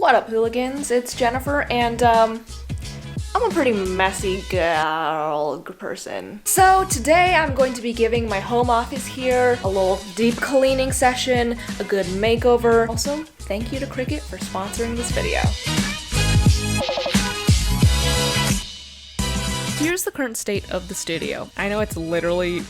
What up, hooligans? It's Jennifer, and I'm a pretty messy girl person. So today I'm going to be giving my home office here a little deep cleaning session, a good makeover. Also, thank you to Cricut for sponsoring this video. Here's the current state of the studio. I know it's literally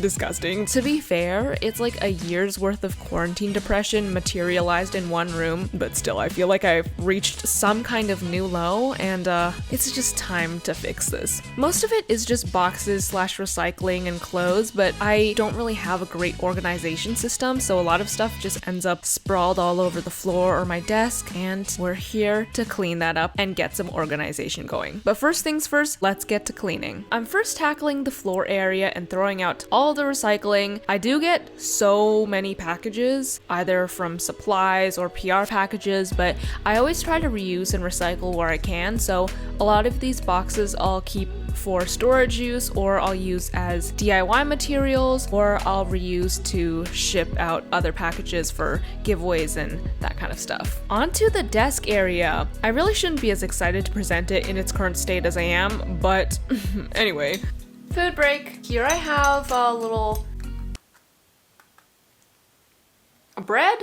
disgusting. To be fair, it's like a year's worth of quarantine depression materialized in one room, but still I feel like I've reached some kind of new low, and it's just time to fix this. Most of it is just boxes / recycling and clothes, but I don't really have a great organization system, so a lot of stuff just ends up sprawled all over the floor or my desk, and we're here to clean that up and get some organization going. But first things first, let's get to cleaning. I'm first tackling the floor area and throwing out all the recycling. I do get so many packages, either from supplies or PR packages, but I always try to reuse and recycle where I can, so a lot of these boxes I'll keep for storage use, or I'll use as DIY materials, or I'll reuse to ship out other packages for giveaways and that kind of stuff. Onto the desk area. I really shouldn't be as excited to present it in its current state as I am, but anyway. Food break. Here I have a little bread.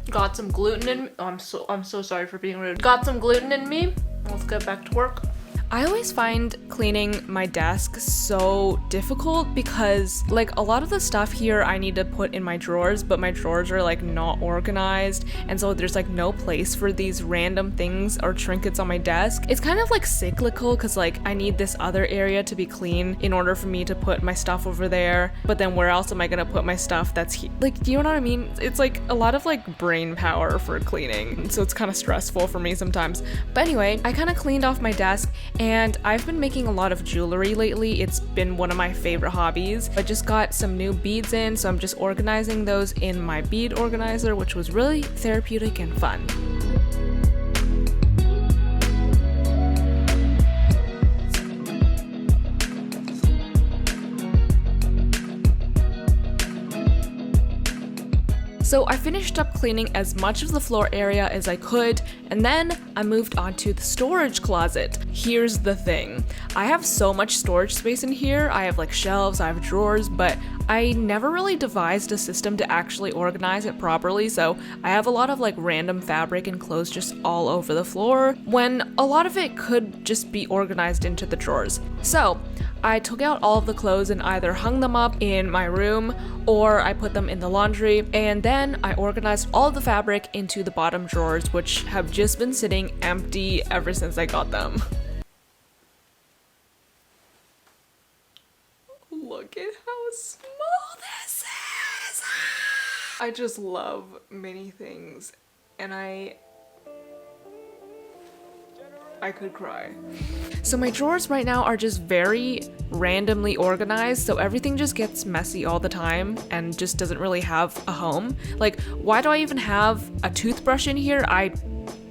Got some gluten in. I'm so sorry for being rude. Got some gluten in me. Let's get back to work. I always find cleaning my desk so difficult because like a lot of the stuff here I need to put in my drawers, but my drawers are like not organized, and so there's like no place for these random things or trinkets on my desk. It's kind of like cyclical because like I need this other area to be clean in order for me to put my stuff over there, but then where else am I gonna put my stuff that's like, do you know what I mean? It's like a lot of like brain power for cleaning, so it's kind of stressful for me sometimes. But anyway, I kind of cleaned off my desk, and I've been making a lot of jewelry lately. It's been one of my favorite hobbies. I just got some new beads in, so I'm just organizing those in my bead organizer, which was really therapeutic and fun. So I finished up cleaning as much of the floor area as I could, and then I moved on to the storage closet. Here's the thing. I have so much storage space in here. I have like shelves, I have drawers, but I never really devised a system to actually organize it properly, so I have a lot of like random fabric and clothes just all over the floor, when a lot of it could just be organized into the drawers. So I took out all of the clothes and either hung them up in my room or I put them in the laundry, and then I organized all of the fabric into the bottom drawers, which have just been sitting empty ever since I got them. Look at how small this is! I just love mini things, and I could cry. So my drawers right now are just very randomly organized, so everything just gets messy all the time and just doesn't really have a home. Like, why do I even have a toothbrush in here? I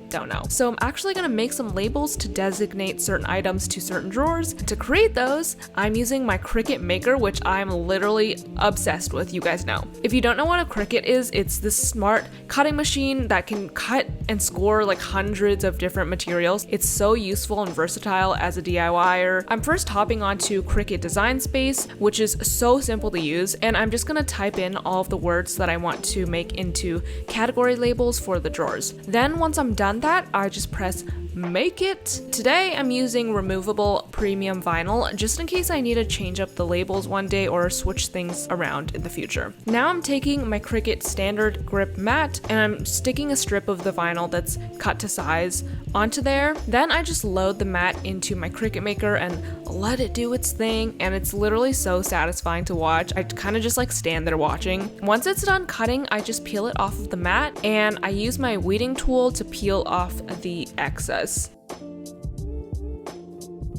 don't know. So I'm actually gonna make some labels to designate certain items to certain drawers. To create those, I'm using my Cricut Maker, which I'm literally obsessed with, you guys know. If you don't know what a Cricut is, it's this smart cutting machine that can cut and score like hundreds of different materials. It's so useful and versatile as a DIYer. I'm first hopping onto Cricut Design Space, which is so simple to use, and I'm just gonna type in all of the words that I want to make into category labels for the drawers. Then once I'm done that, I just press make it. Today I'm using removable premium vinyl just in case I need to change up the labels one day or switch things around in the future. Now I'm taking my Cricut standard grip mat and I'm sticking a strip of the vinyl that's cut to size onto there. Then I just load the mat into my Cricut Maker and let it do its thing, and it's literally so satisfying to watch. I kind of just like stand there watching. Once it's done cutting, I just peel it off of the mat and I use my weeding tool to peel off the excess.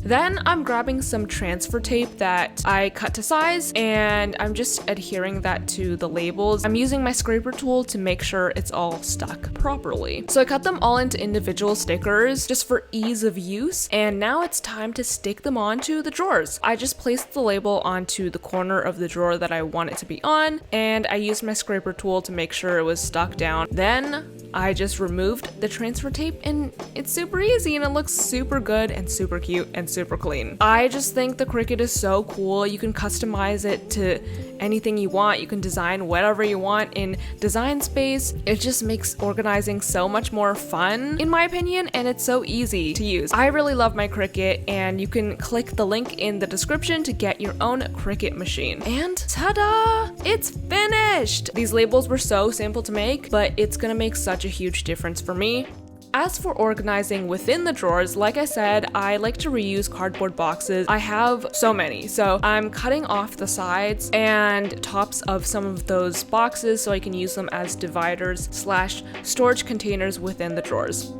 Then I'm grabbing some transfer tape that I cut to size, and I'm just adhering that to the labels. I'm using my scraper tool to make sure it's all stuck properly. So I cut them all into individual stickers just for ease of use, and now it's time to stick them onto the drawers. I just placed the label onto the corner of the drawer that I want it to be on, and I used my scraper tool to make sure it was stuck down. Then I just removed the transfer tape, and it's super easy and it looks super good and super cute and super clean. I just think the Cricut is so cool. You can customize it to anything you want. You can design whatever you want in Design Space. It just makes organizing so much more fun, in my opinion, and it's so easy to use. I really love my Cricut, and you can click the link in the description to get your own Cricut machine. And ta-da! It's finished! These labels were so simple to make, but it's gonna make such a huge difference for me. As for organizing within the drawers, like I said, I like to reuse cardboard boxes. I have so many, so I'm cutting off the sides and tops of some of those boxes so I can use them as dividers / storage containers within the drawers.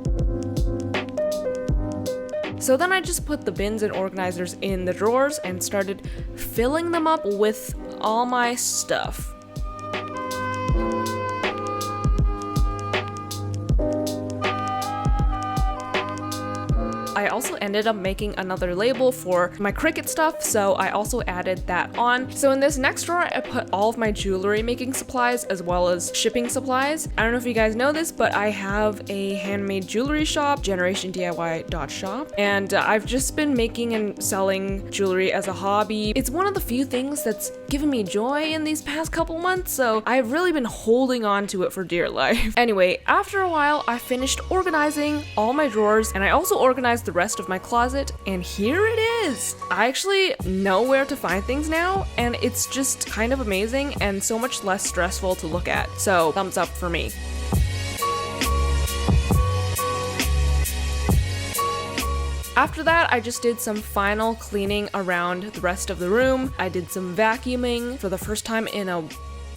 So then I just put the bins and organizers in the drawers and started filling them up with all my stuff. I also ended up making another label for my Cricut stuff, so I also added that on. So in this next drawer, I put all of my jewelry making supplies as well as shipping supplies. I don't know if you guys know this, but I have a handmade jewelry shop, JENerationDIY.shop, and I've just been making and selling jewelry as a hobby. It's one of the few things that's given me joy in these past couple months, so I've really been holding on to it for dear life. Anyway, after a while, I finished organizing all my drawers, and I also organized the rest of my closet, and here it is! I actually know where to find things now, and it's just kind of amazing and so much less stressful to look at. So, thumbs up for me. After that, I just did some final cleaning around the rest of the room. I did some vacuuming for the first time in a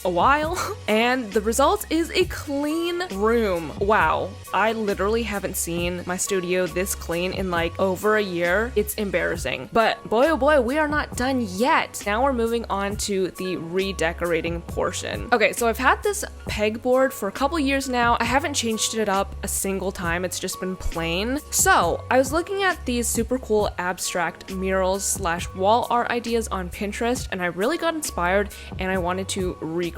while, and the result is a clean room. Wow, I literally haven't seen my studio this clean in like over a year. It's embarrassing. But boy oh boy, we are not done yet. Now we're moving on to the redecorating portion. Okay, so I've had this pegboard for a couple years now. I haven't changed it up a single time. It's just been plain. So I was looking at these super cool abstract murals / wall art ideas on Pinterest, and I really got inspired and I wanted to recreate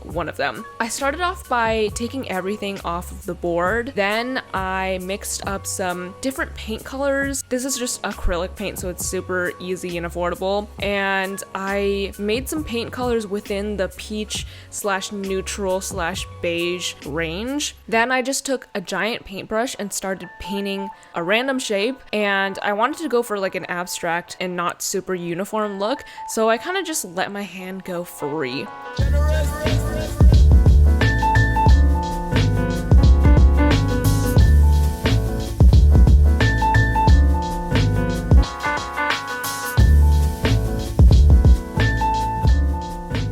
one of them. I started off by taking everything off of the board. Then I mixed up some different paint colors. This is just acrylic paint, so it's super easy and affordable. And I made some paint colors within the peach / neutral / beige range. Then I just took a giant paintbrush and started painting a random shape. And I wanted to go for like an abstract and not super uniform look, so I kind of just let my hand go free.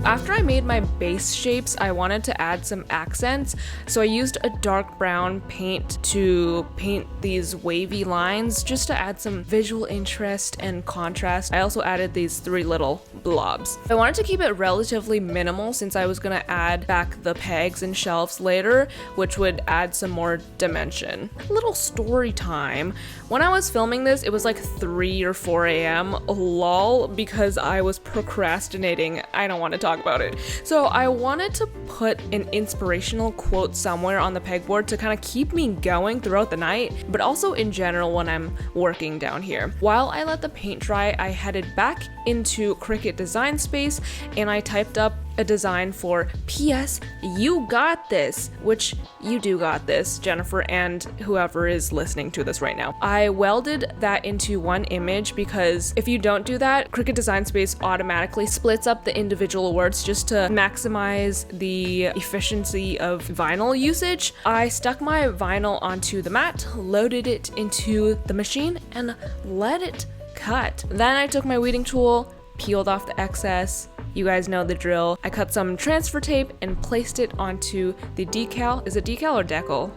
After I made my base shapes, I wanted to add some accents, so I used a dark brown paint to paint these wavy lines just to add some visual interest and contrast. I also added these 3 little blobs. I wanted to keep it relatively minimal since I was going to add back the pegs and shelves later, which would add some more dimension. Little story time. When I was filming this, it was like 3 or 4 a.m. lol, because I was procrastinating. I don't want to talk about it. So I wanted to put an inspirational quote somewhere on the pegboard to kind of keep me going throughout the night, but also in general when I'm working down here. While I let the paint dry, I headed back into Cricut Design Space and I typed up a design for PS, you got this, which you do got this, Jennifer and whoever is listening to this right now. I welded that into one image because if you don't do that, Cricut Design Space automatically splits up the individual words just to maximize the efficiency of vinyl usage. I stuck my vinyl onto the mat, loaded it into the machine, and let it cut. Then I took my weeding tool, peeled off the excess. You guys know the drill. I cut some transfer tape and placed it onto the decal. Is it decal or decal?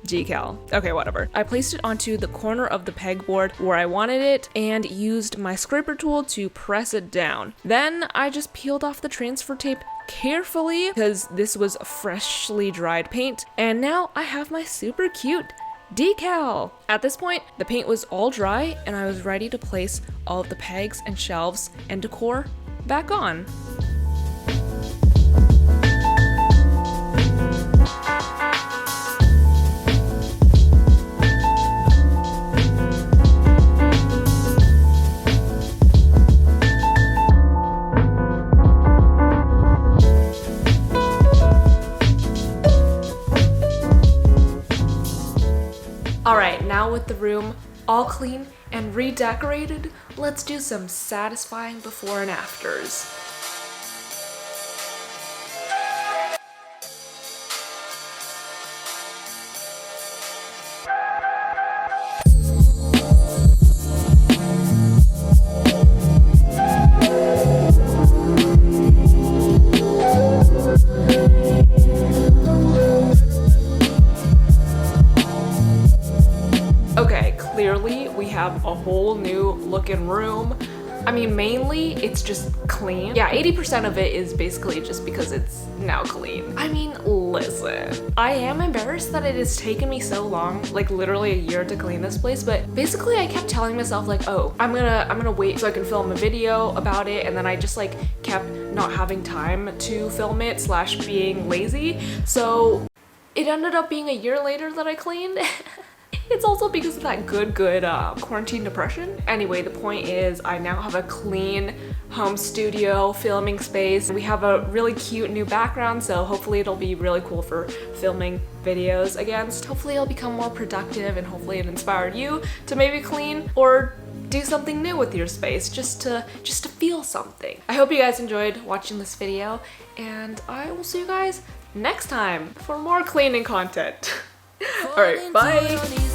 decal. Okay, whatever. I placed it onto the corner of the pegboard where I wanted it and used my scraper tool to press it down. Then I just peeled off the transfer tape carefully because this was freshly dried paint, and now I have my super cute decal. At this point, the paint was all dry and I was ready to place all of the pegs and shelves and decor back on. Alright, now with the room all clean and redecorated, let's do some satisfying before and afters. Okay, clearly we have a whole new looking room. I mean, mainly it's just clean. Yeah, 80% of it is basically just because it's now clean. I mean, listen, I am embarrassed that it has taken me so long, like literally a year to clean this place, but basically I kept telling myself like, oh, I'm gonna wait so I can film a video about it, and then I just like kept not having time to film it / being lazy. So it ended up being a year later that I cleaned. It's also because of that good quarantine depression. Anyway, the point is I now have a clean home studio filming space. We have a really cute new background, so hopefully it'll be really cool for filming videos again. Hopefully it'll become more productive, and hopefully it inspired you to maybe clean or do something new with your space, just to feel something. I hope you guys enjoyed watching this video, and I will see you guys next time for more cleaning content. Alright, bye!